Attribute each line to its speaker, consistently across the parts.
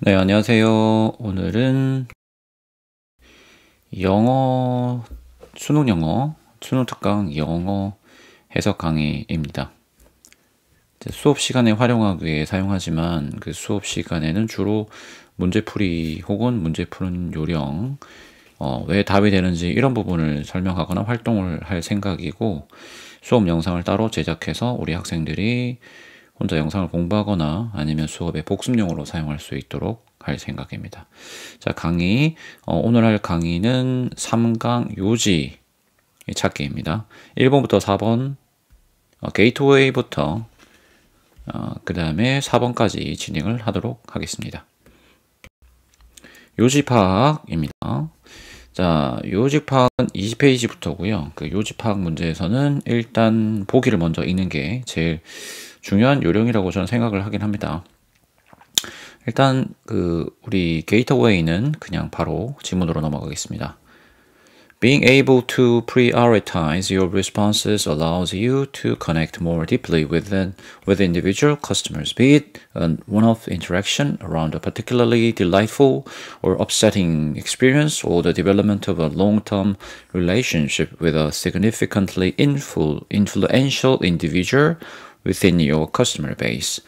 Speaker 1: 네, 안녕하세요. 오늘은 영어, 수능 특강 영어 해석 강의입니다. 수업 시간에 활용하기 위해 사용하지만 그 수업 시간에는 주로 문제풀이 혹은 문제 푸는 요령, 왜 답이 되는지 이런 부분을 설명하거나 활동을 할 생각이고, 수업 영상을 따로 제작해서 우리 학생들이 혼자 영상을 공부하거나 아니면 수업에 복습용으로 사용할 수 있도록 할 생각입니다. 자, 오늘 할 강의는 3강 요지 찾기입니다. 1번부터 4번, 게이트웨이부터 그 다음에 4번까지 진행을 하도록 하겠습니다. 요지 파악입니다. 자, 요지 파악은 20페이지부터고요. 그 요지 파악 문제에서는 일단 보기를 먼저 읽는 게 제일 중요한 요령이라고 저는 생각을 하긴 합니다. 일단 우리 게이트웨이는 그냥 바로 지문으로 넘어가겠습니다. Being able to prioritize your responses allows you to connect more deeply with individual customers, be it a one-off interaction around a particularly delightful or upsetting experience, or the development of a long-term relationship with a significantly influential individual within your customer base.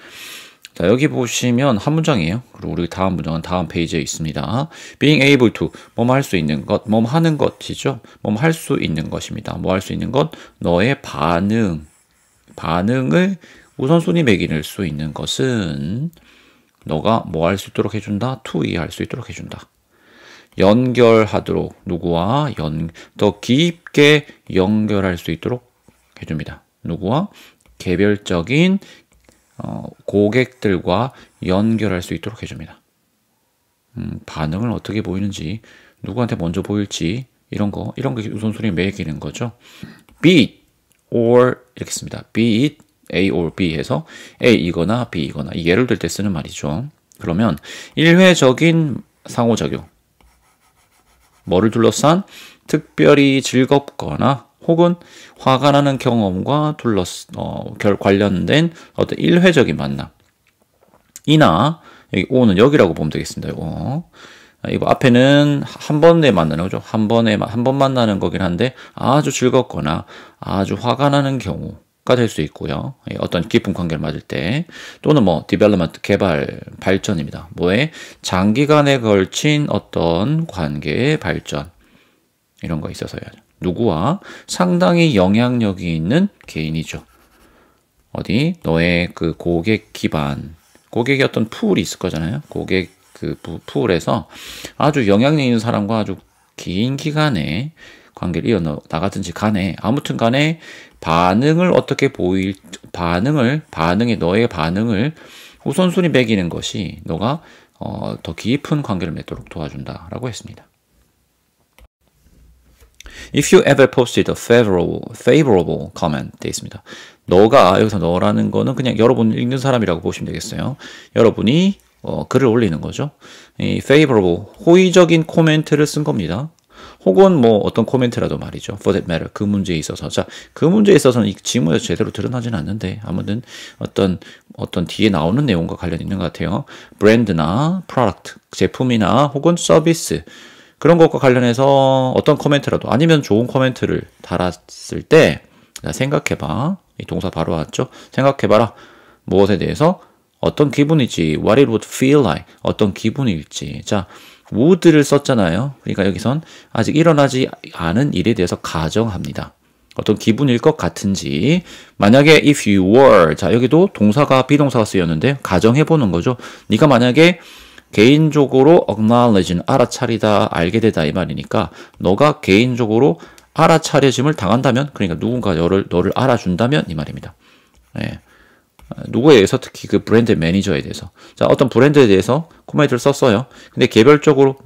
Speaker 1: 자, 여기 보시면 한 문장이에요. 그리고 우리 다음 문장은 다음 페이지에 있습니다. Being able to, 뭐뭐 할 수 있는 것, 뭐뭐 하는 것이죠. 뭐뭐 할 수 있는 것입니다. 뭐 할 수 있는 것, 너의 반응을 우선순위 매길 수 있는 것은 너가 뭐 할 수 있도록 해준다? to 이해할 수 있도록 해준다. 연결하도록, 누구와 더 깊게 연결할 수 있도록 해줍니다. 누구와? 개별적인 고객들과 연결할 수 있도록 해줍니다. 반응을 어떻게 보이는지, 누구한테 먼저 보일지, 이런 게 우선순위 매기는 거죠. Be it or 이렇게 씁니다. Be it A or B 해서 A 이거나 B 이거나, 예를 들 때 쓰는 말이죠. 그러면 일회적인 상호작용, 뭐를 둘러싼 특별히 즐겁거나 혹은 화가 나는 경험과 관련된 어떤 일회적인 만남. 이나, 여기 O는 여기라고 보면 되겠습니다. 이거 앞에는 한 번에 만나는 거죠. 한 번 만나는 거긴 한데 아주 즐겁거나 아주 화가 나는 경우가 될 수 있고요. 어떤 깊은 관계를 맞을 때, 또는 development, 개발, 발전입니다. 장기간에 걸친 어떤 관계의 발전, 이런 거 있어서요. 누구와 상당히 영향력이 있는 개인이죠. 너의 그 고객 기반, 고객의 어떤 풀이 있을 거잖아요. 고객 풀에서 아주 영향력 있는 사람과 아주 긴 기간에 관계를 이어나가든지 간에, 아무튼 간에 반응을 어떻게 너의 반응을 우선순위 매기는 것이 너가 더 깊은 관계를 맺도록 도와준다라고 했습니다. If you ever posted a favorable comment, 돼 있습니다. 여기서 너라는 거는 그냥 여러분 읽는 사람이라고 보시면 되겠어요. 여러분이 글을 올리는 거죠. 이 favorable, 호의적인 코멘트를 쓴 겁니다. 혹은 어떤 코멘트라도 말이죠. For that matter, 그 문제에 있어서. 자, 그 문제에 있어서는 이 지문에서 제대로 드러나지는 않는데, 아무튼 어떤 뒤에 나오는 내용과 관련 있는 것 같아요. 브랜드나 프로덕트, 제품이나 혹은 서비스, 그런 것과 관련해서 어떤 코멘트라도, 아니면 좋은 코멘트를 달았을 때, 생각해봐. 이 동사 바로 왔죠? 생각해봐라. 무엇에 대해서 어떤 기분이지, what it would feel like, 어떤 기분일지. 자, would를 썼잖아요. 그러니까 여기선 아직 일어나지 않은 일에 대해서 가정합니다. 어떤 기분일 것 같은지. 만약에 if you were, 자, 여기도 동사가 비동사가 쓰였는데 가정해보는 거죠. 네가 만약에 개인적으로 acknowledge는 알아차리다, 알게 되다, 이 말이니까 너가 개인적으로 알아차려짐을 당한다면, 그러니까 누군가 너를 알아준다면, 이 말입니다. 네. 누구에 대해서, 특히 그 브랜드 매니저에 대해서. 자, 어떤 브랜드에 대해서 코멘트를 썼어요. 근데 개별적으로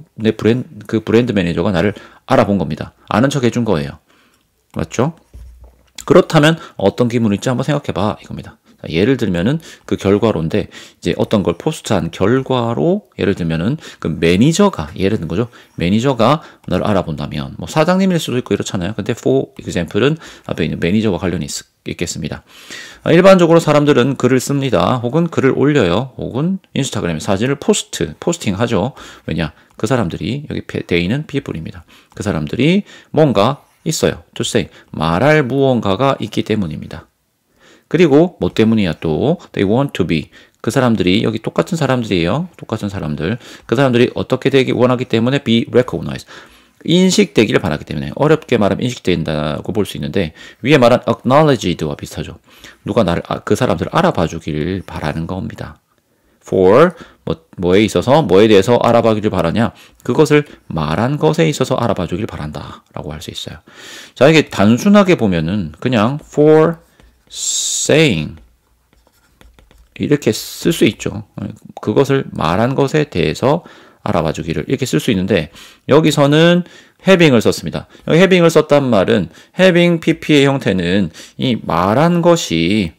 Speaker 1: 그 브랜드 매니저가 나를 알아본 겁니다. 아는 척 해준 거예요. 맞죠? 그렇다면 어떤 기분일지 한번 생각해봐, 이겁니다. 예를 들면은 그 결과로인데 이제 어떤 걸 포스트한 결과로 예를 들면은 그 매니저가 예를 든 거죠. 매니저가 너를 알아본다면 뭐 사장님일 수도 있고 이렇잖아요. 근데 for example은 앞에 있는 매니저와 관련이 있겠습니다. 일반적으로 사람들은 글을 씁니다. 혹은 글을 올려요. 혹은 인스타그램에 사진을 포스팅하죠. 왜냐? 그 사람들이 여기 돼 있는 people입니다. 그 사람들이 뭔가 있어요. to say 말할 무언가가 있기 때문입니다. 그리고 뭐 때문이야 또 they want to be 그 사람들이 여기 똑같은 사람들이에요. 똑같은 사람들. 그 사람들이 어떻게 되기 원하기 때문에 be recognized 인식되기를 바라기 때문에 어렵게 말하면 인식된다고 볼 수 있는데 위에 말한 acknowledged와 비슷하죠. 누가 나를 그 사람들을 알아봐 주기를 바라는 겁니다. for 뭐에 있어서 뭐에 대해서 알아봐주길 바라냐 그것을 말한 것에 있어서 알아봐 주길 바란다 라고 할 수 있어요. 자 이게 단순하게 보면은 그냥 for saying 이렇게 쓸 수 있죠. 그것을 말한 것에 대해서 알아봐 주기를 이렇게 쓸 수 있는데 여기서는 having을 썼습니다. 여기 having을 썼단 말은 having pp의 형태는 이 말한 것이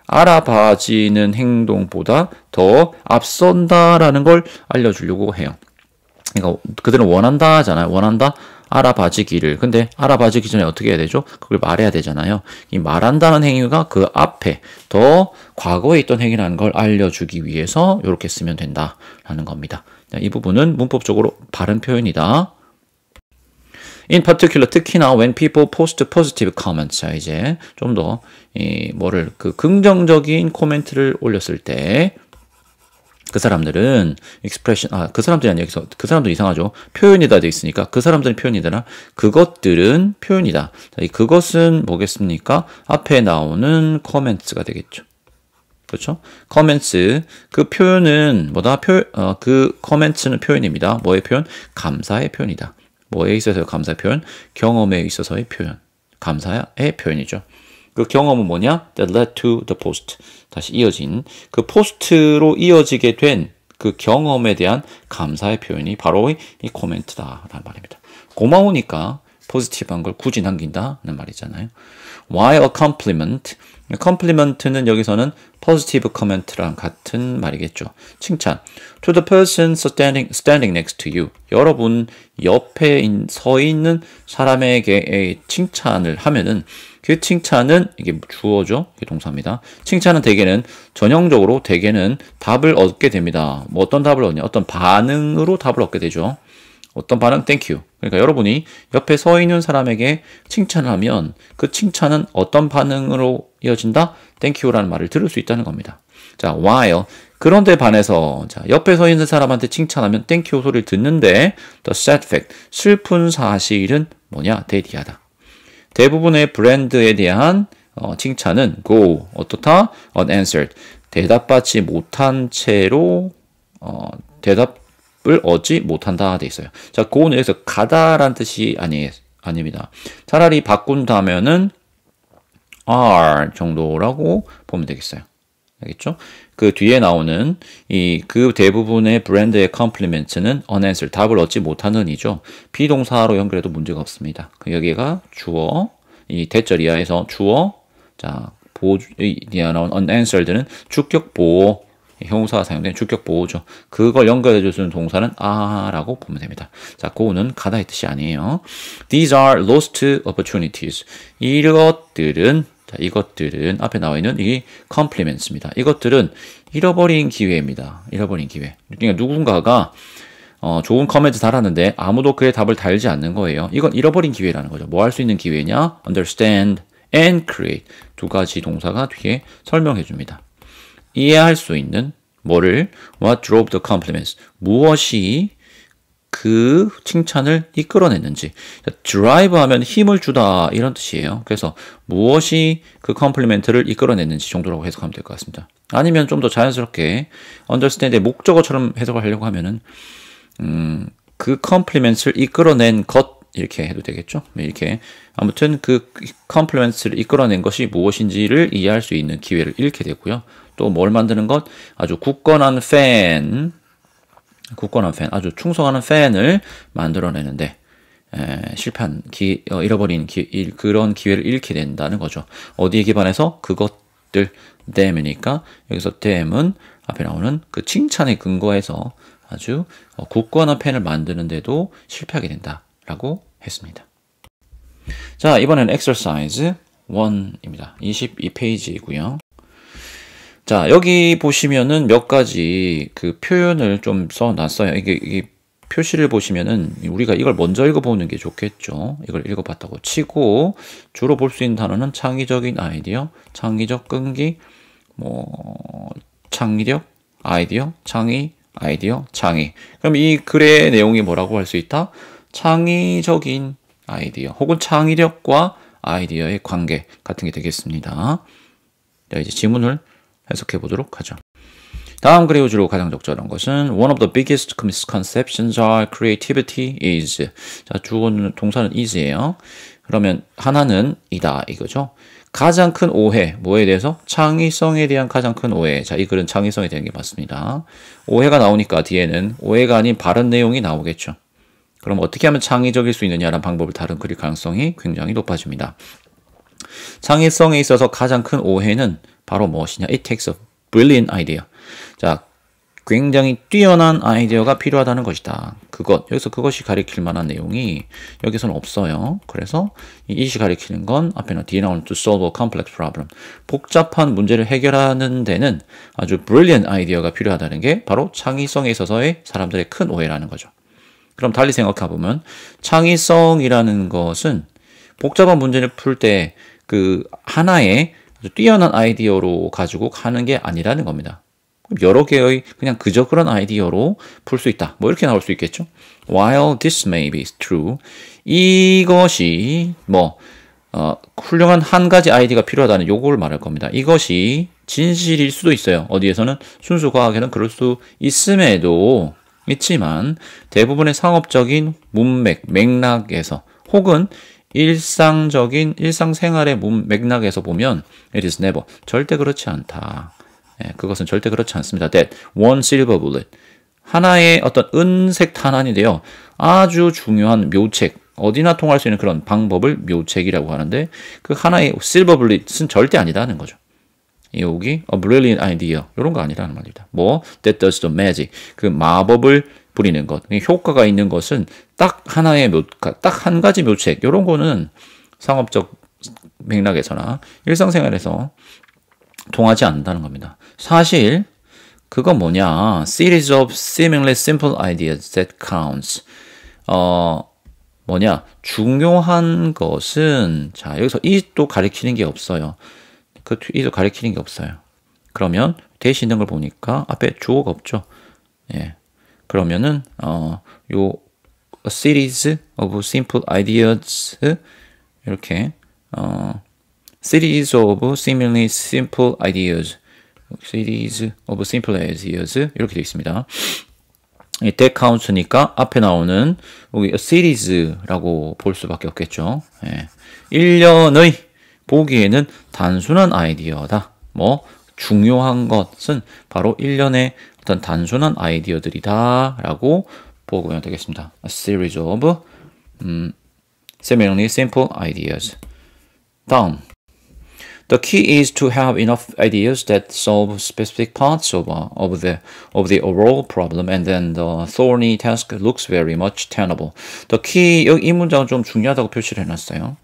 Speaker 1: 알아봐지는 행동보다 더 앞선다라는 걸 알려주려고 해요. 그러니까 그들은 원한다 하잖아요. 원한다, 알아봐지기를. 근데 알아봐지기 전에 어떻게 해야 되죠? 그걸 말해야 되잖아요. 이 말한다는 행위가 그 앞에 더 과거에 있던 행위라는 걸 알려주기 위해서 이렇게 쓰면 된다라는 겁니다. 이 부분은 문법적으로 바른 표현이다. In particular, 특히나 when people post positive comments. 자, 이제 좀 더, 그 긍정적인 코멘트를 올렸을 때, 그 사람들은 expression, 그 사람들이 아니라 여기서, 그 사람도 이상하죠. 표현이다 돼 있으니까, 그 사람들은 표현이다. 그것들은 표현이다. 자, 이 그것은 뭐겠습니까? 앞에 나오는 comments가 되겠죠. 그렇죠? comments, 그 표현은 뭐다? 그 comments는 표현입니다. 뭐의 표현? 감사의 표현이다. 뭐에 있어서의 감사의 표현? 경험에 있어서의 표현. 감사의 표현이죠. 그 경험은 뭐냐? That led to the post. 다시 이어진 그 포스트로 이어지게 된 그 경험에 대한 감사의 표현이 바로 이 코멘트다라는 말입니다. 고마우니까 포지티브한 걸 굳이 남긴다는 말이잖아요. While a compliment, compliment는 여기서는 positive comment랑 같은 말이겠죠. 칭찬. To the person standing next to you. 여러분 옆에 서 있는 사람에게 칭찬을 하면은 그 칭찬은 이게 주어죠. 이게 동사입니다. 칭찬은 전형적으로 대개는 답을 얻게 됩니다. 뭐 어떤 답을 얻냐? 어떤 반응으로 답을 얻게 되죠. 어떤 반응? Thank you. 그러니까 여러분이 옆에 서 있는 사람에게 칭찬을 하면 그 칭찬은 어떤 반응으로 이어진다? Thank you라는 말을 들을 수 있다는 겁니다. 자, while 그런데 반해서 자, 옆에 서 있는 사람한테 칭찬하면 Thank you 소리를 듣는데 the sad fact 슬픈 사실은 뭐냐? 대리하다. 대부분의 브랜드에 대한 칭찬은 go 어떻다? unanswered 대답받지 못한 채로 대답을 얻지 못한다 돼 있어요. 자, go는 여기서 가다란 뜻이 아닙니다. 차라리 바꾼다면은 are 정도라고 보면 되겠어요. 알겠죠? 그 뒤에 나오는 그 대부분의 브랜드의 compliment는 unanswered 답을 얻지 못하는 이죠. 비동사로 연결해도 문제가 없습니다. 여기가 주어, 이 대절 이하에서 주어, 자 이하 나온 unanswered는 주격 보호, 형용사가 사용된 주격 보호죠. 그걸 연결해주는 동사는 a라고 보면 됩니다. 자, go는 가다의 뜻이 아니에요. These are lost opportunities. 이것들은 앞에 나와 있는 이 compliments입니다. 이것들은 잃어버린 기회입니다. 잃어버린 기회. 그러니까 누군가가 좋은 코멘트 달았는데 아무도 그의 답을 달지 않는 거예요. 이건 잃어버린 기회라는 거죠. 뭐 할 수 있는 기회냐? understand and create. 두 가지 동사가 뒤에 설명해 줍니다. 이해할 수 있는 뭐를 what drove the compliments. 무엇이 그 칭찬을 이끌어냈는지. drive 하면 힘을 주다 이런 뜻이에요. 그래서 무엇이 그 컴플리멘트를 이끌어냈는지 정도라고 해석하면 될 것 같습니다. 아니면 좀 더 자연스럽게 understand의 목적어처럼 해석을 하려고 하면은 그 컴플리멘트를 이끌어낸 것 이렇게 해도 되겠죠. 이렇게 아무튼 그 컴플리멘트를 이끌어낸 것이 무엇인지를 이해할 수 있는 기회를 잃게 되고요. 또 뭘 만드는 것? 아주 굳건한 팬, 아주 충성하는 팬을 만들어내는데 실패한, 잃어버린 그런 기회를 잃게 된다는 거죠. 어디에 기반해서? 그것들, dam이니까 여기서 dam은 앞에 나오는 그 칭찬에 근거해서 아주 굳건한 펜을 만드는데도 실패하게 된다라고 했습니다. 자, 이번에는 exercise 1입니다. 22페이지이고요. 자, 여기 보시면은 몇 가지 그 표현을 좀 써놨어요. 이게 표시를 보시면은 우리가 이걸 먼저 읽어보는 게 좋겠죠. 이걸 읽어봤다고 치고 주로 볼 수 있는 단어는 창의적인 아이디어, 창의적 끈기, 창의력, 아이디어, 창의, 아이디어, 창의. 그럼 이 글의 내용이 뭐라고 할 수 있다? 창의적인 아이디어 혹은 창의력과 아이디어의 관계 같은 게 되겠습니다. 자, 이제 지문을 해석해 보도록 하죠. 다음 글의 요지로 가장 적절한 것은 One of the biggest misconceptions are creativity is. 자, 주어는 동사는 is예요. 그러면 하나는 이다 이거죠. 가장 큰 오해, 뭐에 대해서? 창의성에 대한 가장 큰 오해. 자, 이 글은 창의성에 대한 게 맞습니다. 오해가 나오니까 뒤에는 오해가 아닌 바른 내용이 나오겠죠. 그럼 어떻게 하면 창의적일 수 있느냐라는 방법을 다룬 글일 가능성이 굉장히 높아집니다. 창의성에 있어서 가장 큰 오해는 바로 무엇이냐? It takes a brilliant idea. 자, 굉장히 뛰어난 아이디어가 필요하다는 것이다. 여기서 그것이 가리킬 만한 내용이 여기서는 없어요. 그래서 이 it이 가리키는 건 앞에는 뒤에 나오는 to solve a complex problem. 복잡한 문제를 해결하는 데는 아주 brilliant 아이디어가 필요하다는 게 바로 창의성에 있어서의 사람들의 큰 오해라는 거죠. 그럼 달리 생각해 보면 창의성이라는 것은 복잡한 문제를 풀 때 그 하나의 아주 뛰어난 아이디어로 가지고 가는 게 아니라는 겁니다. 여러 개의 그냥 그저 그런 아이디어로 풀 수 있다. 뭐 이렇게 나올 수 있겠죠. While this may be true, 이것이 훌륭한 한 가지 아이디어가 필요하다는 요걸 말할 겁니다. 이것이 진실일 수도 있어요. 어디에서는 순수 과학에는 그럴 수 있지만 대부분의 상업적인 문맥, 맥락에서 혹은 일상생활의 맥락에서 보면 it is never, 절대 그렇지 않다. 그것은 절대 그렇지 않습니다. That one silver bullet, 하나의 어떤 은색 탄환인데요. 아주 중요한 묘책, 어디나 통할 수 있는 그런 방법을 묘책이라고 하는데 그 하나의 silver bullet은 절대 아니다는 거죠. 여기 a brilliant idea 이런 거 아니라는 말입니다. that does the magic, 그 마법을 부리는 것, 효과가 있는 것은 딱 한 가지 묘책 이런 거는 상업적 맥락에서나 일상생활에서 통하지 않는다는 겁니다. 사실 그건 뭐냐? Series of seemingly simple ideas that counts. 중요한 것은 자 여기서 이도 가리키는 게 없어요. 이도 가리키는 게 없어요. 그러면 대시 있는 걸 보니까 앞에 주어가 없죠. 예. 그러면은 요 a series of simple ideas 이렇게 series of seemingly simple ideas, series of simple ideas 이렇게 되어 있습니다. 이 that counts니까 앞에 나오는 여기 a series라고 볼 수밖에 없겠죠. 예. 일련의 보기에는 단순한 아이디어다. 중요한 것은 바로 일련의 어떤 단순한 아이디어들이다라고 보면 되겠습니다. A series of seemingly simple ideas. 다음. The key is to have enough ideas that solve specific parts of the overall problem, and then the thorny task looks very much tenable. The key, 이 문장은 좀 중요하다고 표시를 해놨어요.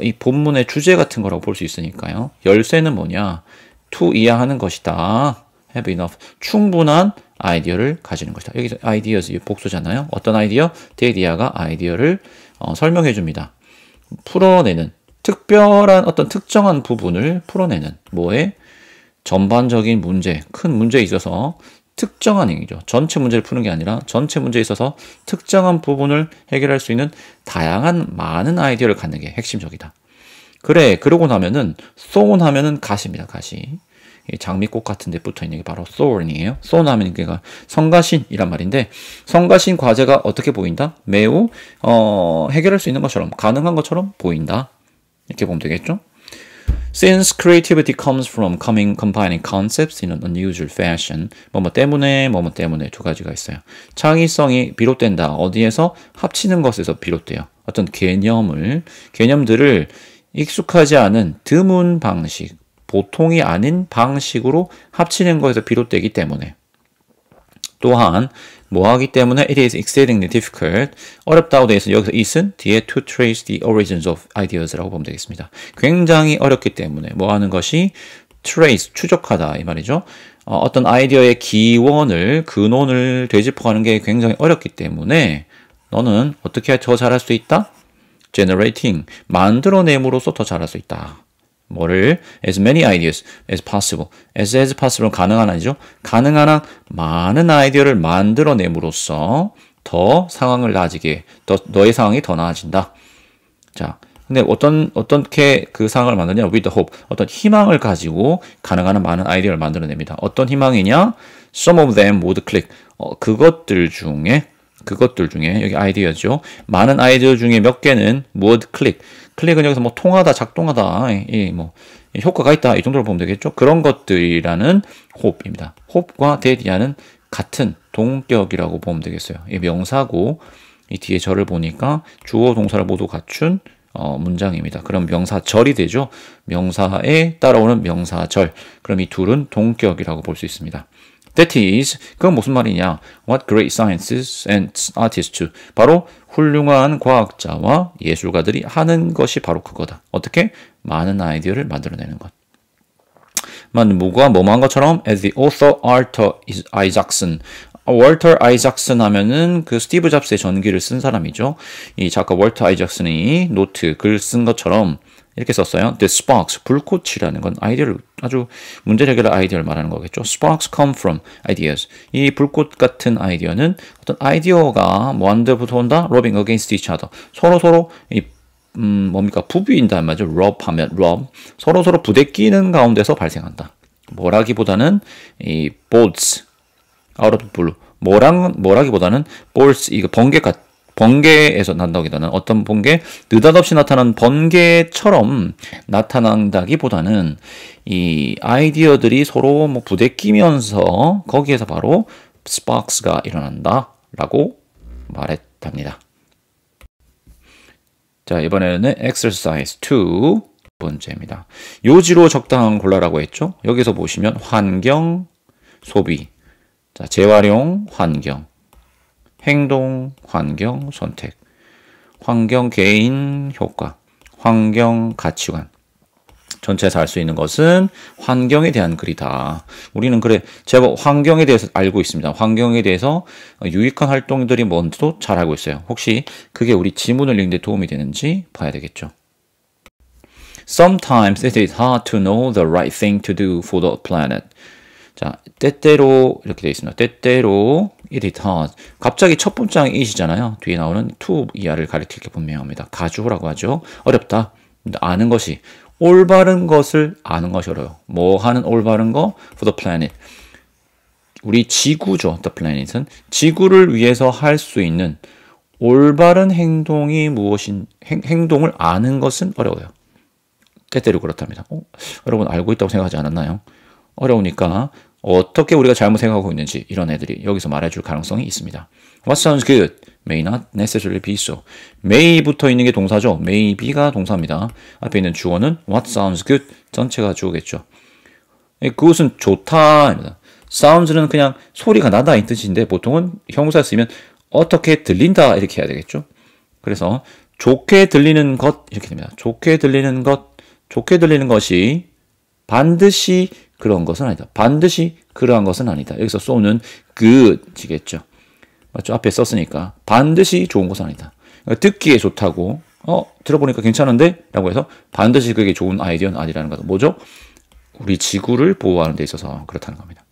Speaker 1: 이 본문의 주제 같은 거라고 볼 수 있으니까요. 열쇠는 뭐냐? to 이해하는 것이다. have enough, 충분한 아이디어를 가지는 것이다. 여기서 ideas 복수잖아요. 어떤 아이디어? the idea가 아이디어를 설명해 줍니다. 풀어내는, 특별한 어떤 특정한 부분을 풀어내는, 전반적인 문제, 큰 문제에 있어서 특정한 얘기죠. 전체 문제를 푸는 게 아니라 전체 문제에 있어서 특정한 부분을 해결할 수 있는 다양한 많은 아이디어를 갖는 게 핵심적이다. 그래, 그러고 나면은 thorn 하면은 가시입니다. 가시. 장미꽃 같은 데 붙어 있는 게 바로 thorn이에요. thorn 하면 그러니까 성가신이란 말인데, 성가신 과제가 어떻게 보인다? 매우 해결할 수 있는 것처럼, 가능한 것처럼 보인다. 이렇게 보면 되겠죠? Since creativity comes from combining concepts in an unusual fashion, 뭐뭐 때문에 두 가지가 있어요. 창의성이 비롯된다. 어디에서? 합치는 것에서 비롯돼요. 어떤 개념들을 익숙하지 않은 드문 방식, 보통이 아닌 방식으로 합치는 것에서 비롯되기 때문에 또한 뭐 하기 때문에 it is exceedingly difficult 어렵다고 되어 있어서 여기서 it은 뒤에 to trace the origins of ideas라고 보면 되겠습니다. 굉장히 어렵기 때문에 뭐 하는 것이 trace, 추적하다 이 말이죠. 어떤 아이디어의 기원을, 근원을 되짚어가는 게 굉장히 어렵기 때문에 너는 어떻게 더 잘할 수 있다? generating, 만들어냄으로써 더 잘할 수 있다. 뭐를? as many ideas as possible. as possible은 가능한 아니죠? 가능한 한 많은 아이디어를 만들어냄으로써 더 상황을 나아지게, 너의 상황이 더 나아진다. 자, 근데 어떻게 그 상황을 만드냐? with the hope. 어떤 희망을 가지고 가능한 한 많은 아이디어를 만들어냅니다. 어떤 희망이냐? some of them would click. 그것들 중에 여기 아이디어죠. 많은 아이디어 중에 몇 개는 would click. 클릭은 여기서 뭐 통하다, 작동하다, 효과가 있다 이 정도로 보면 되겠죠. 그런 것들이라는 hope입니다. hope과 that이라는 같은 동격이라고 보면 되겠어요. 이 명사고 이 뒤에 절을 보니까 주어 동사를 모두 갖춘 문장입니다. 그럼 명사절이 되죠. 명사에 따라오는 명사절. 그럼 이 둘은 동격이라고 볼 수 있습니다. That is, 그건 무슨 말이냐? What great scientists and artists do. 바로 훌륭한 과학자와 예술가들이 하는 것이 바로 그거다. 어떻게? 많은 아이디어를 만들어내는 것. 누구가 뭐한 것처럼 as the author Walter Isaacson. 월터 아이작슨 하면은 그 스티브 잡스의 전기를 쓴 사람이죠. 이 작가 월터 아이작슨이 노트 글 쓴 것처럼 이렇게 썼어요. The sparks, 불꽃이라는 건 아이디어를 아주 문제 해결할 아이디어를 말하는 거겠죠. Sparks come from ideas. 이 불꽃 같은 아이디어는 어떤 아이디어가 뭐한데부터 온다? Rubbing against each other. 서로 뭡니까? 부비인다 말이죠. rub 하면 rub. 서로 부대끼는 가운데서 발생한다. 뭐라기보다는 이 bolts, out of the blue. 뭐라기보다는 bolts, 이거 번개에서 난다기보다는 어떤 번개, 느닷없이 나타난 번개처럼 나타난다기보다는 이 아이디어들이 서로 부대끼면서 거기에서 바로 스파크스가 일어난다라고 말했답니다. 자, 이번에는 exercise 2 번째입니다. 요지로 적당한 골라라고 했죠. 여기서 보시면 환경, 소비, 자, 재활용, 환경, 행동, 환경, 선택, 환경, 개인, 효과, 환경, 가치관. 전체에서 알 수 있는 것은 환경에 대한 글이다. 우리는 그래 제법 환경에 대해서 알고 있습니다. 환경에 대해서 유익한 활동들이 뭔지도 잘 알고 있어요. 혹시 그게 우리 지문을 읽는 데 도움이 되는지 봐야 되겠죠. Sometimes it is hard to know the right thing to do for the planet. 자, 때때로 이렇게 되어 있습니다. 때때로 it is hard. 갑자기 첫 문장이 it이잖아요. 뒤에 나오는 to 이하를 가리킬 게 분명합니다. 가주라고 하죠. 어렵다. 아는 것이 올바른 것을 아는 것이 어려워요. 뭐 하는 올바른 거? For the planet. 우리 지구죠. The planet은 지구를 위해서 할 수 있는 올바른 행동이 행동을 아는 것은 어려워요. 때때로 그렇답니다. 여러분 알고 있다고 생각하지 않았나요? 어려우니까 어떻게 우리가 잘못 생각하고 있는지 이런 애들이 여기서 말해줄 가능성이 있습니다. What sounds good may not necessarily be so. may 붙어 있는 게 동사죠. may be가 동사입니다. 앞에 있는 주어는 what sounds good 전체가 주어겠죠. 그것은 좋다입니다. sounds는 그냥 소리가 나다 이 뜻인데 보통은 형용사 쓰면 어떻게 들린다 이렇게 해야 되겠죠. 그래서 좋게 들리는 것 이렇게 됩니다. 좋게 들리는 것이 반드시 그런 것은 아니다. 반드시 그러한 것은 아니다. 여기서 so는 good이겠죠. 맞죠? 앞에 썼으니까 반드시 좋은 것은 아니다. 듣기에 좋다고 들어보니까 괜찮은데? 라고 해서 반드시 그게 좋은 아이디어는 아니라는 거죠. 뭐죠? 우리 지구를 보호하는 데 있어서 그렇다는 겁니다.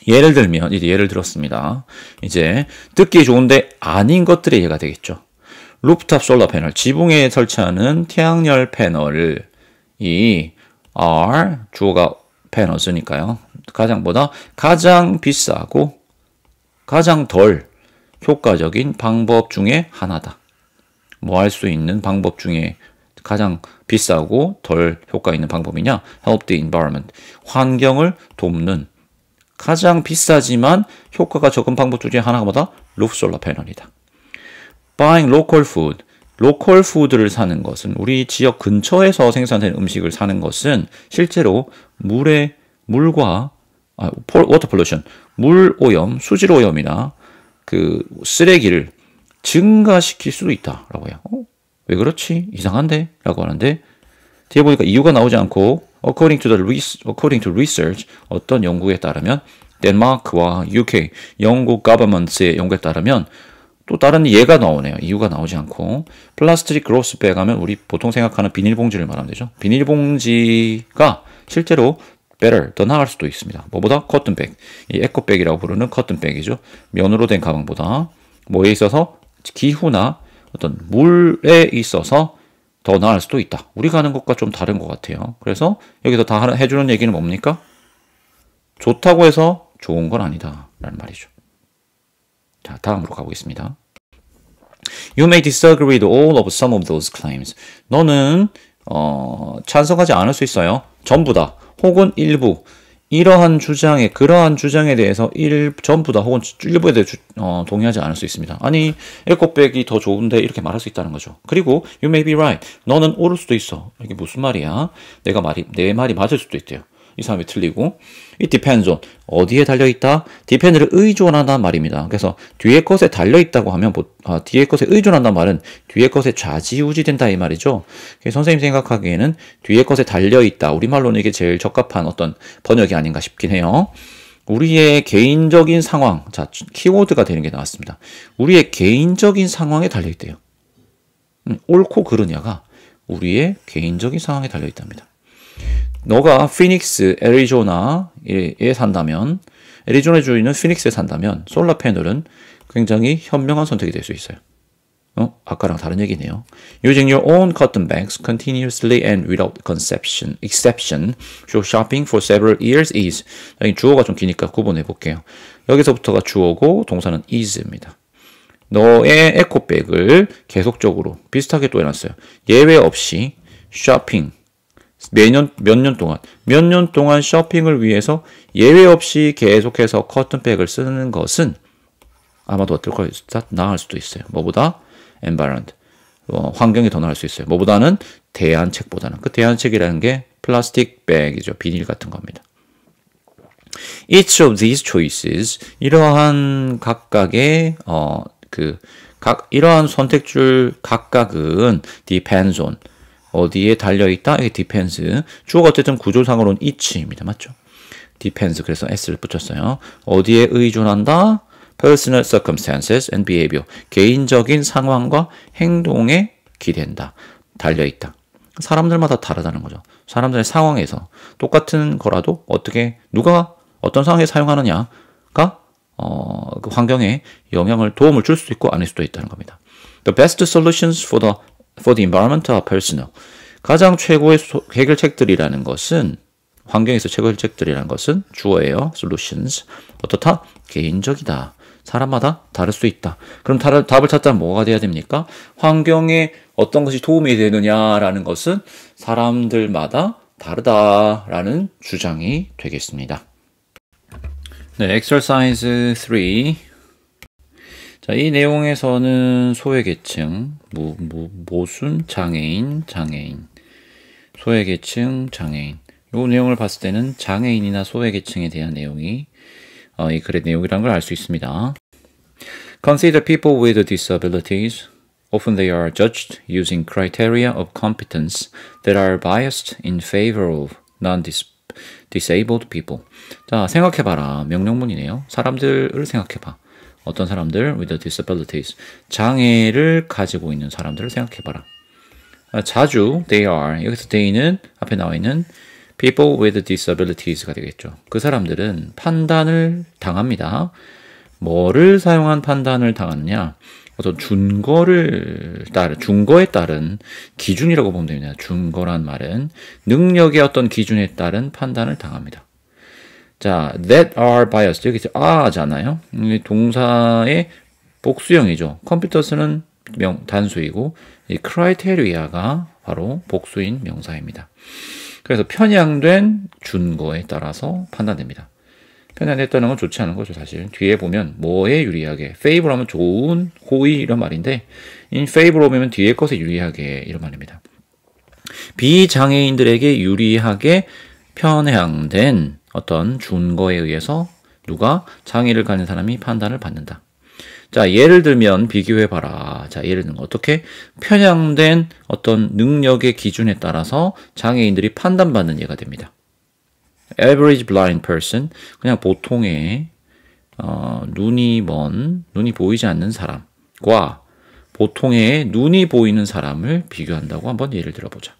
Speaker 1: 예를 들면 이제 예를 들었습니다. 이제 듣기에 좋은데 아닌 것들의 예가 되겠죠. 루프탑 솔라 패널, 지붕에 설치하는 태양열 패널을 are 주어가 패널스니까요. 가장 비싸고 가장 덜 효과적인 방법 중에 하나다. 뭐 할 수 있는 방법 중에 가장 비싸고 덜 효과 있는 방법이냐? Help the environment. 환경을 돕는 가장 비싸지만 효과가 적은 방법 중에 하나가 뭐다? 루프 솔라 패널이다. Buying local food. 로컬 푸드를 사는 것은 우리 지역 근처에서 생산된 음식을 사는 것은 실제로 물과 워터 폴루션, 물 오염, 수질 오염이나 그 쓰레기를 증가시킬 수도 있다라고 해요. 왜 그렇지? 이상한데? 라고 하는데 뒤에 보니까 이유가 나오지 않고 according to research 어떤 연구에 따르면 덴마크와 UK 영국 government의 연구에 따르면 또 다른 예가 나오네요. 이유가 나오지 않고 플라스틱 그로스백 하면 우리 보통 생각하는 비닐봉지를 말하면 되죠. 비닐봉지가 실제로 better, 더 나을 수도 있습니다. 뭐보다? 커튼백. 이 에코백이라고 부르는 커튼백이죠. 면으로 된 가방보다 뭐에 있어서 기후나 어떤 물에 있어서 더 나을 수도 있다. 우리가 하는 것과 좀 다른 것 같아요. 그래서 여기서 다 해주는 얘기는 뭡니까? 좋다고 해서 좋은 건 아니다. 라는 말이죠. 자, 다음으로 가보겠습니다. You may disagree with all of some of those claims. 너는 찬성하지 않을 수 있어요. 전부 다 혹은 일부 그러한 주장에 대해서 전부 다 혹은 일부에 대해 동의하지 않을 수 있습니다. 아니 에코백이 더 좋은데 이렇게 말할 수 있다는 거죠. 그리고 you may be right. 너는 옳을 수도 있어. 이게 무슨 말이야? 내 말이 맞을 수도 있대요. 이 사람이 틀리고 it depends on 어디에 달려있다? depend를 의존한다는 말입니다. 그래서 뒤에 것에 달려있다고 하면 뒤에 것에 의존한다는 말은 뒤에 것에 좌지우지된다 이 말이죠. 선생님 생각하기에는 뒤에 것에 달려있다. 우리말로는 이게 제일 적합한 어떤 번역이 아닌가 싶긴 해요. 우리의 개인적인 상황, 자 키워드가 되는 게 나왔습니다. 우리의 개인적인 상황에 달려있대요. 옳고 그르냐가 우리의 개인적인 상황에 달려있답니다. 너가 피닉스, 애리조나에 산다면 애리조나 주에는 피닉스에 산다면 솔라 패널은 굉장히 현명한 선택이 될 수 있어요. 아까랑 다른 얘기네요. Using your own cotton bags continuously and without exception through shopping for several years is. 여기 주어가 좀 기니까 구분해 볼게요. 여기서부터가 주어고 동사는 is입니다. 너의 에코백을 계속적으로 비슷하게 또 해놨어요. 예외 없이 쇼핑 몇 년 동안 쇼핑을 위해서 예외 없이 계속해서 커튼백을 쓰는 것은 아마도 어떨 거예요? 나을 수도 있어요. 뭐보다? environment. 환경이 더 나을 수 있어요. 뭐보다는? 대안책보다는. 그 대안책이라는 게 플라스틱 백이죠. 비닐 같은 겁니다. Each of these choices, 이러한 각각의, 이러한 선택줄 각각은 depends on, 어디에 달려있다? 이게 depends. 주어가 어쨌든 구조상으로는 each입니다. 맞죠? depends. 그래서 s를 붙였어요. 어디에 의존한다? personal circumstances and behavior. 개인적인 상황과 행동에 기댄다. 달려있다. 사람들마다 다르다는 거죠. 사람들의 상황에서 똑같은 거라도 누가 어떤 상황에 사용하느냐가 그 환경에 도움을 줄 수도 있고 아닐 수도 있다는 겁니다. The best solutions for the environment are personal. 가장 최고의 해결책들이라는 것은 환경에서 최고 해결책들이라는 것은 주어예요. solutions. 어떻다? 개인적이다. 사람마다 다를 수 있다. 그럼 답을 찾자면 뭐가 돼야 됩니까? 환경에 어떤 것이 도움이 되느냐라는 것은 사람들마다 다르다라는 주장이 되겠습니다. 네, exercise 3. 자, 이 내용에서는 소외계층, 모순, 장애인, 소외계층, 장애인. 이 내용을 봤을 때는 장애인이나 소외계층에 대한 내용이 이 글의 내용이라는 걸 알 수 있습니다. Consider people with disabilities. Often they are judged using criteria of competence that are biased in favor of non-disabled people. 자, 생각해봐라. 명령문이네요. 사람들을 생각해봐. 어떤 사람들? With disabilities. 장애를 가지고 있는 사람들을 생각해봐라. 자주 they are. 여기서 they는 앞에 나와 있는 people with disabilities가 되겠죠. 그 사람들은 판단을 당합니다. 뭐를 사용한 판단을 당하느냐? 어떤 준거에 따른 기준이라고 보면 됩니다. 준거란 말은 능력의 어떤 기준에 따른 판단을 당합니다. 자, that are biased. 여기 are잖아요. 동사의 복수형이죠. 컴퓨터스는 단수이고 이 criteria가 바로 복수인 명사입니다. 그래서 편향된 준거에 따라서 판단됩니다. 편향됐다는 건 좋지 않은 거죠, 사실. 뒤에 보면 뭐에 유리하게, favor 하면 좋은, 호의 이런 말인데 in favor of면 뒤에 것에 유리하게 이런 말입니다. 비장애인들에게 유리하게 편향된 어떤 준거에 의해서 누가 장애를 가진 사람이 판단을 받는다. 자, 예를 들면 비교해봐라. 자, 예를 들면 어떻게 편향된 어떤 능력의 기준에 따라서 장애인들이 판단받는 예가 됩니다. Average blind person, 그냥 보통의 눈이 먼, 눈이 보이지 않는 사람과 보통의 눈이 보이는 사람을 비교한다고 한번 예를 들어보자.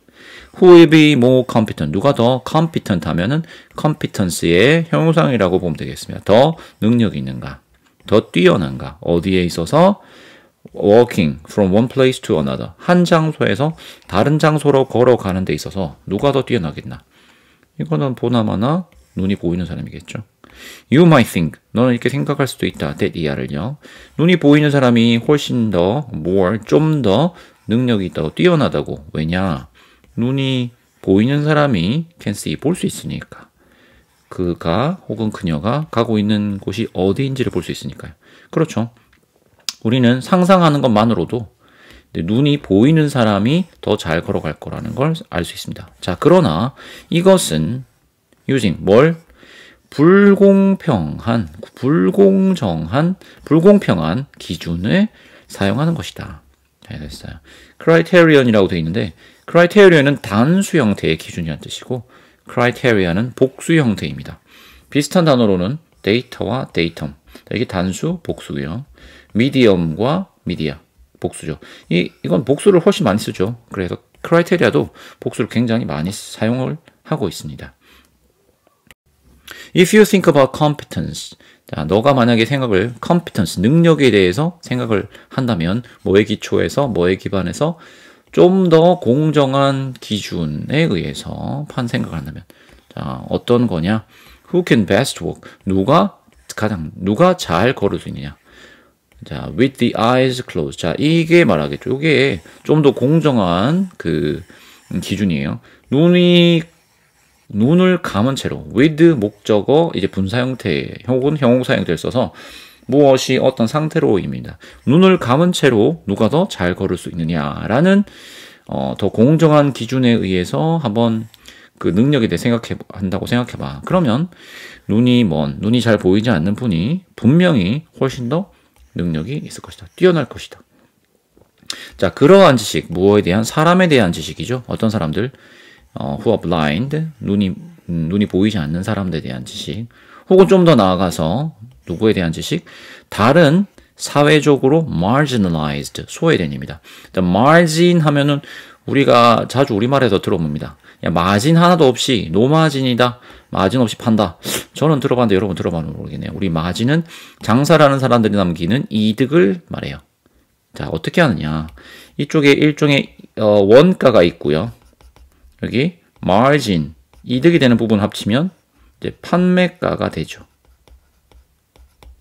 Speaker 1: Who will be more competent? 누가 더 competent 하면은 competence의 형용사이라고 보면 되겠습니다. 더 능력이 있는가? 더 뛰어난가? 어디에 있어서? Walking from one place to another. 한 장소에서 다른 장소로 걸어가는 데 있어서 누가 더 뛰어나겠나? 이거는 보나마나 눈이 보이는 사람이겠죠. You might think. 너는 이렇게 생각할 수도 있다. that 이하를요. 눈이 보이는 사람이 훨씬 더 more, 좀 더 능력이 있다고 뛰어나다고. 왜냐? 눈이 보이는 사람이 can see, 볼 수 있으니까. 그가 혹은 그녀가 가고 있는 곳이 어디인지를 볼 수 있으니까요. 그렇죠. 우리는 상상하는 것만으로도 눈이 보이는 사람이 더 잘 걸어갈 거라는 걸 알 수 있습니다. 자, 그러나 이것은 using 뭘? 불공평한 기준을 사용하는 것이다. 잘 됐어요. criterion이라고 되어 있는데 criterion은 단수 형태의 기준이라는 뜻이고 criteria는 복수 형태입니다. 비슷한 단어로는 데이터와 데이텀. 이게 단수, 복수고요. medium과 media, 복수죠. 이건 복수를 훨씬 많이 쓰죠. 그래서 criteria도 복수를 굉장히 많이 사용을 하고 있습니다. If you think about competence, 자, 너가 만약에 competence, 능력에 대해서 생각을 한다면 뭐에 기초해서, 뭐에 기반해서 좀 더 공정한 기준에 의해서 생각을 한다면 자, 어떤 거냐? Who can best walk? 누가 잘 걸을 수 있느냐? 자, with the eyes closed. 자, 이게 말하겠죠. 이게 좀 더 공정한 그 기준이에요. 눈을 감은 채로 with 목적어 이제 분사 형태 혹은 형용사 형태를 써서 무엇이 어떤 상태로입니다. 눈을 감은 채로 누가 더 잘 걸을 수 있느냐라는 더 공정한 기준에 의해서 한번 그 능력에 대해 한다고 생각해봐. 그러면 눈이 잘 보이지 않는 분이 분명히 훨씬 더 능력이 있을 것이다. 뛰어날 것이다. 자, 그러한 지식, 사람에 대한 지식이죠. 어떤 사람들, who are blind, 눈이 보이지 않는 사람들에 대한 지식, 혹은 좀 더 나아가서 누구에 대한 지식, 다른 사회적으로 marginalized, 소외된입니다. margin 하면은 우리가 자주 우리말에서 들어봅니다. 마진 하나도 없이 노마진이다. 마진 없이 판다. 저는 들어봤는데 여러분 들어봤는지 모르겠네요. 우리 마진은 장사라는 사람들이 남기는 이득을 말해요. 자, 어떻게 하느냐. 이쪽에 일종의 원가가 있고요. 여기 margin, 이득이 되는 부분 합치면 이제 판매가가 되죠.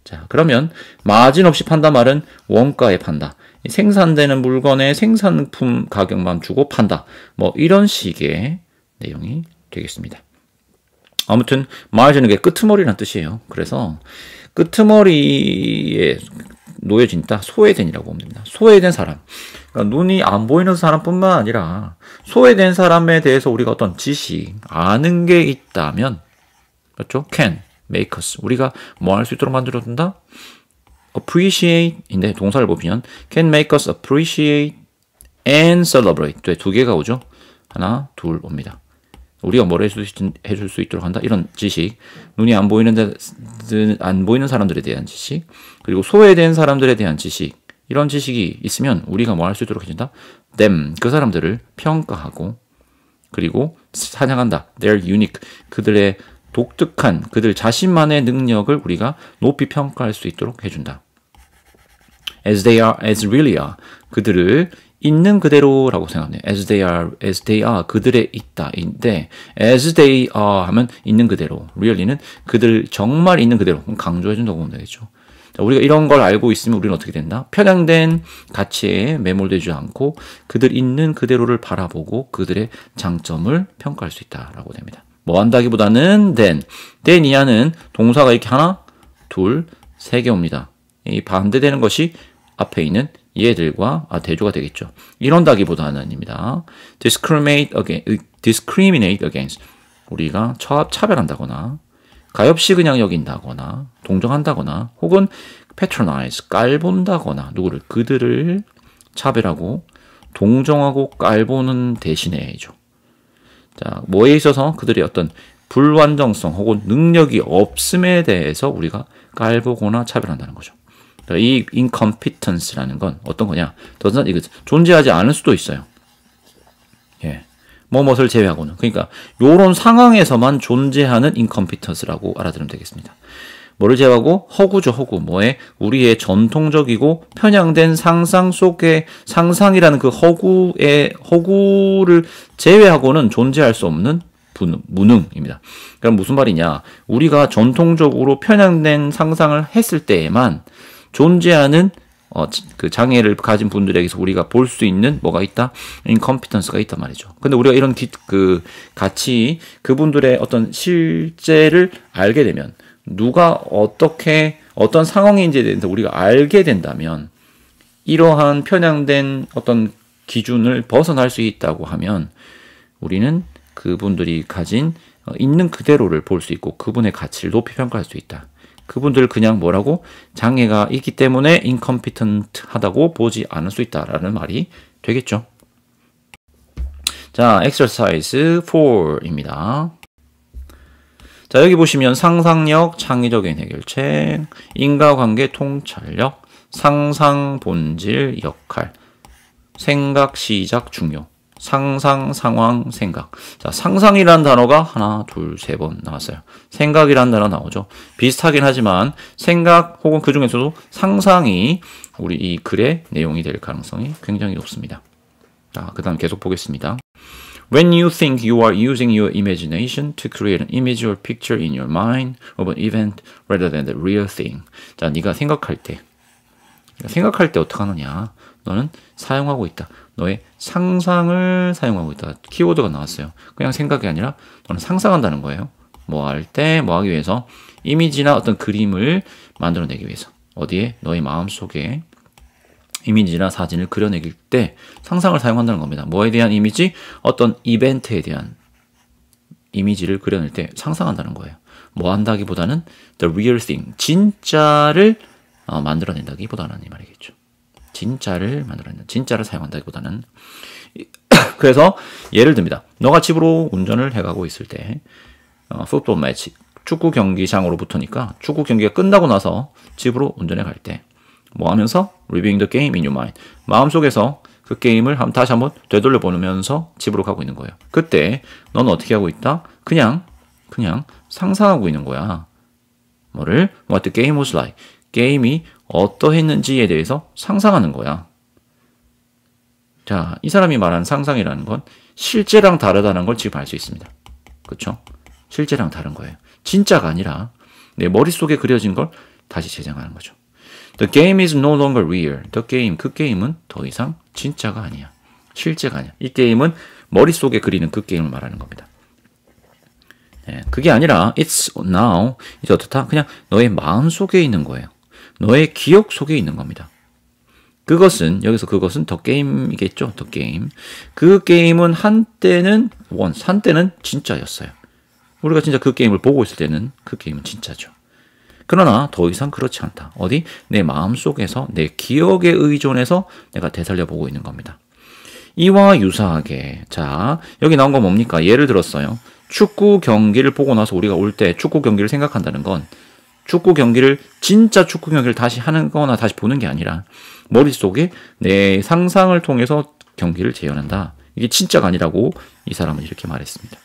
Speaker 1: 자, 그러면 마진 없이 판다 말은 원가에 판다. 생산되는 물건의 생산품 가격만 주고 판다. 뭐 이런 식의 내용이 되겠습니다. 아무튼 margin은 끄트머리라는 뜻이에요. 그래서 끄트머리에 놓여진 소외된이라고 보면 됩니다. 소외된 사람. 그러니까 눈이 안 보이는 사람뿐만 아니라 소외된 사람에 대해서 우리가 어떤 지식, 아는 게 있다면 그렇죠? can make us. 우리가 뭐 할 수 있도록 만들어준다? appreciate인데 동사를 보면 can make us appreciate and celebrate. 두 개가 오죠. 하나, 둘 옵니다. 우리가 뭘 해줄 수 있도록 한다. 이런 지식, 눈이 안 보이는 사람들에 대한 지식, 그리고 소외된 사람들에 대한 지식, 이런 지식이 있으면 우리가 뭐 할 수 있도록 해준다. them, 그 사람들을 평가하고, 그리고 찬양한다. They're unique, 그들의 독특한, 그들 자신만의 능력을 우리가 높이 평가할 수 있도록 해준다. as they are, as really are, 그들을 있는 그대로라고 생각해요. as they are, 그들의 있다인데 as they are 하면 있는 그대로, really는 그들 정말 있는 그대로 강조해준다고 보면 되겠죠. 자, 우리가 이런 걸 알고 있으면 우리는 어떻게 된다? 편향된 가치에 매몰되지 않고 그들 있는 그대로를 바라보고 그들의 장점을 평가할 수 있다라고 됩니다. 뭐 한다기보다는 then 이하는 동사가 이렇게 하나, 둘, 세 개 옵니다. 이 반대되는 것이 앞에 있는 얘들과 대조가 되겠죠. 이런다기보다는입니다. discriminate against 우리가 차별한다거나 가엾이 그냥 여긴다거나 동정한다거나 혹은 patronize 깔본다거나 누구를 그들을 차별하고 동정하고 깔보는 대신에죠. 자, 뭐에 있어서 그들의 어떤 불완전성 혹은 능력이 없음에 대해서 우리가 깔보거나 차별한다는 거죠. 이 incompetence라는 건 어떤 거냐? 존재하지 않을 수도 있어요. 예. 뭐뭇을 제외하고는. 그러니까 요런 상황에서만 존재하는 incompetence라고 알아들으면 되겠습니다. 뭐를 제외하고? 허구죠, 허구. 뭐에? 우리의 전통적이고 편향된 상상 속의 상상이라는 그 허구를 제외하고는 존재할 수 없는 무능입니다. 그럼 무슨 말이냐? 우리가 전통적으로 편향된 상상을 했을 때에만 존재하는 그 장애를 가진 분들에게서 우리가 볼 수 있는 뭐가 있다? incompetence가 있단 말이죠. 근데 우리가 이런 같이 그분들의 어떤 실제를 알게 되면 누가 어떤 상황인지에 대해서 우리가 알게 된다면 이러한 편향된 어떤 기준을 벗어날 수 있다고 하면 우리는 그분들이 가진 있는 그대로를 볼 수 있고 그분의 가치를 높이 평가할 수 있다. 그분들을 그냥 뭐라고 장애가 있기 때문에 incompetent 하다고 보지 않을 수 있다라는 말이 되겠죠. 자, exercise 4입니다. 자, 여기 보시면 상상력, 창의적인 해결책, 인과관계 통찰력, 상상 본질 역할, 생각 시작 중요, 상상 상황 생각. 자, 상상이라는 단어가 하나, 둘, 세 번 나왔어요. 생각이라는 단어 나오죠. 비슷하긴 하지만 생각 혹은 그 중에서도 상상이 우리 이 글의 내용이 될 가능성이 굉장히 높습니다. 자, 그 다음 계속 보겠습니다. When you think you are using your imagination to create an image or picture in your mind of an event rather than the real thing. 자, 네가 생각할 때 어떻게 하느냐? 너는 사용하고 있다. 너의 상상을 사용하고 있다. 키워드가 나왔어요. 그냥 생각이 아니라 너는 상상한다는 거예요. 뭐 할 때, 뭐 하기 위해서? 이미지나 어떤 그림을 만들어내기 위해서. 어디에? 너의 마음속에 이미지나 사진을 그려내길 때 상상을 사용한다는 겁니다. 뭐에 대한 이미지? 어떤 이벤트에 대한 이미지를 그려낼 때 상상한다는 거예요. 뭐 한다기보다는 the real thing, 진짜를 만들어낸다기보다는 이 말이겠죠. 진짜를 만들어낸다. 진짜를 사용한다기보다는. 그래서 예를 듭니다. 너가 집으로 운전을 해가고 있을 때 풋볼 매치, 축구 경기장으로 붙으니까 축구 경기가 끝나고 나서 집으로 운전해 갈 때 뭐 하면서? Reviewing the game in your mind. 마음속에서 그 게임을 다시 한번 되돌려보면서 집으로 가고 있는 거예요. 그때 너는 어떻게 하고 있다? 그냥 상상하고 있는 거야. 뭐를? What the game was like. 게임이 어떠했는지에 대해서 상상하는 거야. 자, 이 사람이 말한 상상이라는 건 실제랑 다르다는 걸 지금 알 수 있습니다. 그렇죠? 실제랑 다른 거예요. 진짜가 아니라 내 머릿속에 그려진 걸 다시 재생하는 거죠. The game is no longer real. The game, 그 게임은 더 이상 진짜가 아니야. 실제가 아니야. 이 게임은 머릿속에 그리는 그 게임을 말하는 겁니다. 네, 그게 아니라 it's now, 이제 어떻다? 그냥 너의 마음속에 있는 거예요. 너의 기억 속에 있는 겁니다. 여기서 그것은 더 게임이겠죠. 더 게임. 그 게임은 한때는 진짜였어요. 우리가 진짜 그 게임을 보고 있을 때는 그 게임은 진짜죠. 그러나 더 이상 그렇지 않다. 어디? 내 마음속에서 내 기억에 의존해서 내가 되살려보고 있는 겁니다. 이와 유사하게 자, 여기 나온 건 뭡니까? 예를 들었어요. 축구 경기를 보고 나서 우리가 올 때 축구 경기를 생각한다는 건 진짜 축구 경기를 다시 하는 거나 다시 보는 게 아니라 머릿속에 내 상상을 통해서 경기를 재현한다. 이게 진짜가 아니라고 이 사람은 이렇게 말했습니다.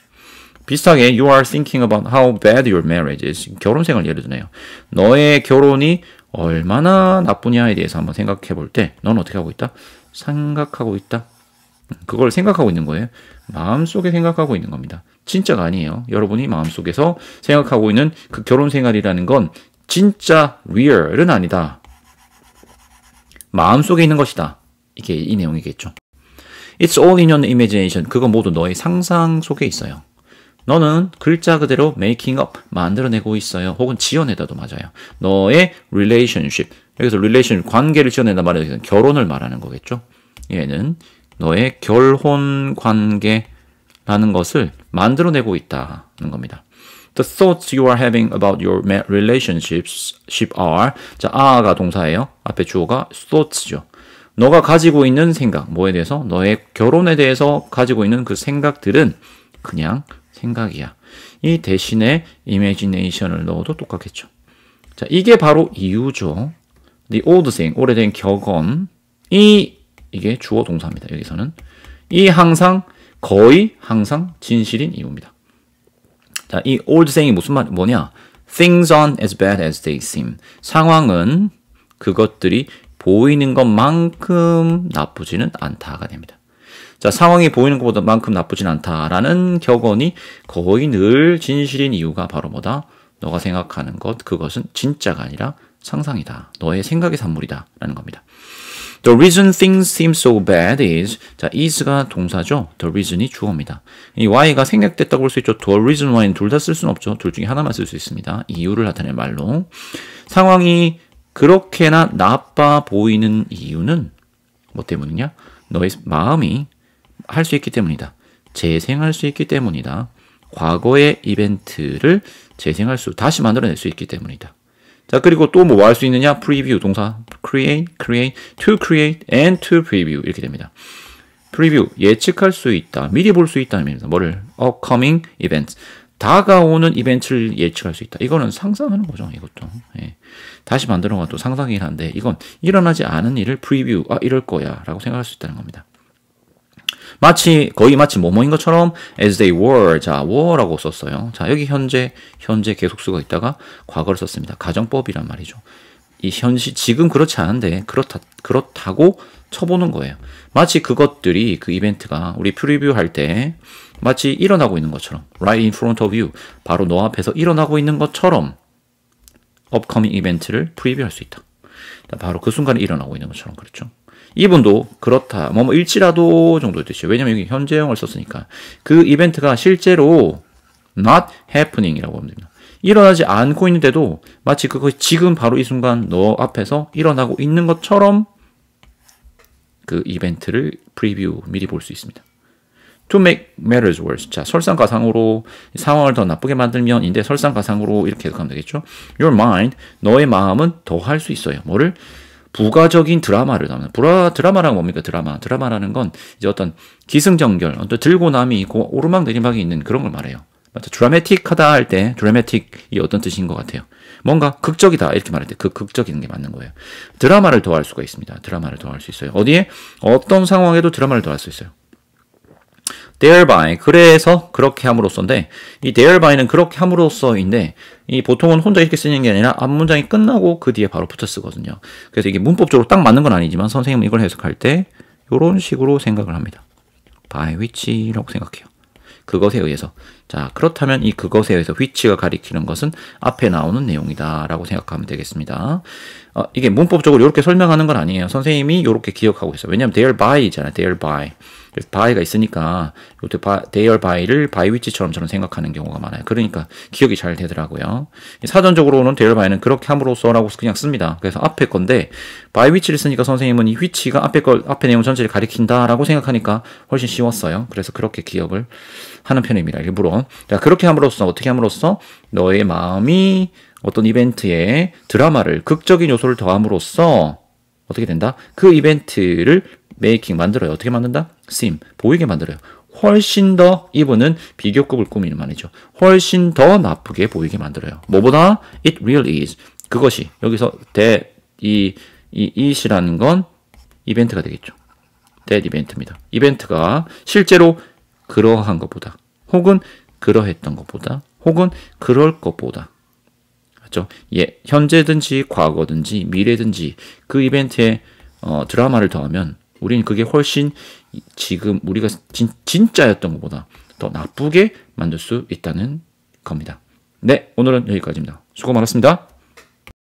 Speaker 1: 비슷하게 you are thinking about how bad your marriage is. 결혼 생활 예를 드네요. 너의 결혼이 얼마나 나쁘냐에 대해서 한번 생각해 볼 때 넌 어떻게 하고 있다? 생각하고 있다. 그걸 생각하고 있는 거예요. 마음속에 생각하고 있는 겁니다. 진짜가 아니에요. 여러분이 마음속에서 생각하고 있는 그 결혼 생활이라는 건 진짜 real은 아니다. 마음속에 있는 것이다. 이게 이 내용이겠죠. It's all in your imagination. 그건 모두 너의 상상 속에 있어요. 너는 글자 그대로 making up, 만들어내고 있어요. 혹은 지어내다도 맞아요. 너의 relationship, 여기서 relation, 관계를 지어낸다 말해서 결혼을 말하는 거겠죠. 얘는 너의 결혼 관계라는 것을 만들어내고 있다는 겁니다. The thoughts you are having about your relationships are, 자, are가 동사예요. 앞에 주어가 thoughts죠. 너가 가지고 있는 생각, 뭐에 대해서? 너의 결혼에 대해서 가지고 있는 그 생각들은 그냥 생각이야. 이 대신에 imagination을 넣어도 똑같겠죠. 자, 이게 바로 이유죠. The old thing, 오래된 격언. 이게 주어 동사입니다. 여기서는. 이 항상, 거의 항상 진실인 이유입니다. 자, 이 old saying이 무슨 말, 뭐냐? Things aren't as bad as they seem. 상황은 그것들이 보이는 것만큼 나쁘지는 않다가 됩니다. 자, 상황이 보이는 것보다만큼 나쁘진 않다라는 격언이 거의 늘 진실인 이유가 바로 뭐다? 너가 생각하는 것, 그것은 진짜가 아니라 상상이다. 너의 생각의 산물이다. 라는 겁니다. The reason things seem so bad is, 자, is가 동사죠. The reason이 주어입니다. 이 why가 생략됐다고 볼 수 있죠. The reason why는 둘 다 쓸 수는 없죠. 둘 중에 하나만 쓸 수 있습니다. 이유를 나타낼 말로. 상황이 그렇게나 나빠 보이는 이유는 뭐 때문이냐? 너의 마음이 할 수 있기 때문이다. 재생할 수 있기 때문이다. 과거의 이벤트를 다시 만들어낼 수 있기 때문이다. 자, 그리고 또 뭐 할 수 있느냐? preview 동사 create, to create, and to preview 이렇게 됩니다. preview 예측할 수 있다. 미리 볼 수 있다는 의미입니다. 뭐를? upcoming events. 다가오는 이벤트를 예측할 수 있다. 이거는 상상하는 거죠. 이것도. 예. 다시 만들어가 또 상상이긴 한데 이건 일어나지 않은 일을 preview, 이럴 거야 라고 생각할 수 있다는 겁니다. 거의 마치 뭐뭐인 것처럼 as they were, 자, were라고 썼어요. 자, 여기 현재 계속 쓰고 있다가 과거를 썼습니다. 가정법이란 말이죠. 이 지금 그렇지 않은데 그렇다고 쳐보는 거예요. 마치 그것들이, 그 이벤트가 우리 프리뷰 할 때 마치 일어나고 있는 것처럼 right in front of you, 바로 너 앞에서 일어나고 있는 것처럼 upcoming 이벤트를 프리뷰할 수 있다. 바로 그 순간에 일어나고 있는 것처럼. 그렇죠. 이분도 그렇다. 일지라도 정도의 뜻이에요. 왜냐면 여기 현재형을 썼으니까. 그 이벤트가 실제로 not happening이라고 하면 됩니다. 일어나지 않고 있는데도 마치 그것이 지금 바로 이 순간 너 앞에서 일어나고 있는 것처럼 그 이벤트를 프리뷰 미리 볼 수 있습니다. To make matters worse. 자, 설상가상으로 상황을 더 나쁘게 만들면인데 설상가상으로 이렇게 해석하면 되겠죠. Your mind, 너의 마음은 더 할 수 있어요. 뭐를? 부가적인 드라마를 담는. 드라마란 뭡니까? 드라마라는 건 이제 어떤 기승전결, 어떤 들고남이 있고 오르막내리막이 있는 그런 걸 말해요. 드라마틱하다 할 때 드라마틱이 어떤 뜻인 것 같아요? 뭔가 극적이다 이렇게 말할 때 그 극적인 게 맞는 거예요. 드라마를 더할 수가 있습니다. 드라마를 더할 수 있어요. 어디에? 어떤 상황에도 드라마를 더할 수 있어요. thereby, 그래서 그렇게 함으로써인데, 이 thereby,는 그렇게 함으로써인데, 이 보통은 혼자 이렇게 쓰는 게 아니라 앞문장이 끝나고 그 뒤에 바로 붙어 쓰거든요. 그래서 이게 문법적으로 딱 맞는 건 아니지만 선생님은 이걸 해석할 때 이런 식으로 생각을 합니다. by which라고 생각해요. 그것에 의해서. 자, 그렇다면 이 그것에 의해서 which가 가리키는 것은 앞에 나오는 내용이다 라고 생각하면 되겠습니다. 이게 문법적으로 이렇게 설명하는 건 아니에요. 선생님이 이렇게 기억하고 있어요. 왜냐하면 thereby,잖아요. thereby. 그래서 by가 있으니까 thereby,를 by which처럼 저는 생각하는 경우가 많아요. 그러니까 기억이 잘 되더라고요. 사전적으로는 thereby,는 그렇게 함으로써라고 그냥 씁니다. 그래서 앞에 건데 by which를 쓰니까 선생님은 이 which가 앞에 내용 전체를 가리킨다라고 생각하니까 훨씬 쉬웠어요. 그래서 그렇게 기억을 하는 편입니다. 일부러. 자, 그렇게 함으로써 어떻게 함으로써 너의 마음이 어떤 이벤트에 드라마를, 극적인 요소를 더함으로써 어떻게 된다? 그 이벤트를 메이킹, 만들어요. 어떻게 만든다? seem, 보이게 만들어요. 훨씬 더, 이분은 비교급을 꾸미는 말이죠. 훨씬 더 나쁘게 보이게 만들어요. 뭐보다? It really is. 그것이, 여기서 이 it이라는 건 이벤트가 되겠죠. that 이벤트입니다. 이벤트가 실제로 그러한 것보다, 혹은 그러했던 것보다, 혹은 그럴 것보다, 그렇죠? 예, 현재든지 과거든지 미래든지 그 이벤트에 드라마를 더하면 우리는 그게 훨씬 지금 우리가 진짜였던 것보다 더 나쁘게 만들 수 있다는 겁니다. 네, 오늘은 여기까지입니다. 수고 많았습니다.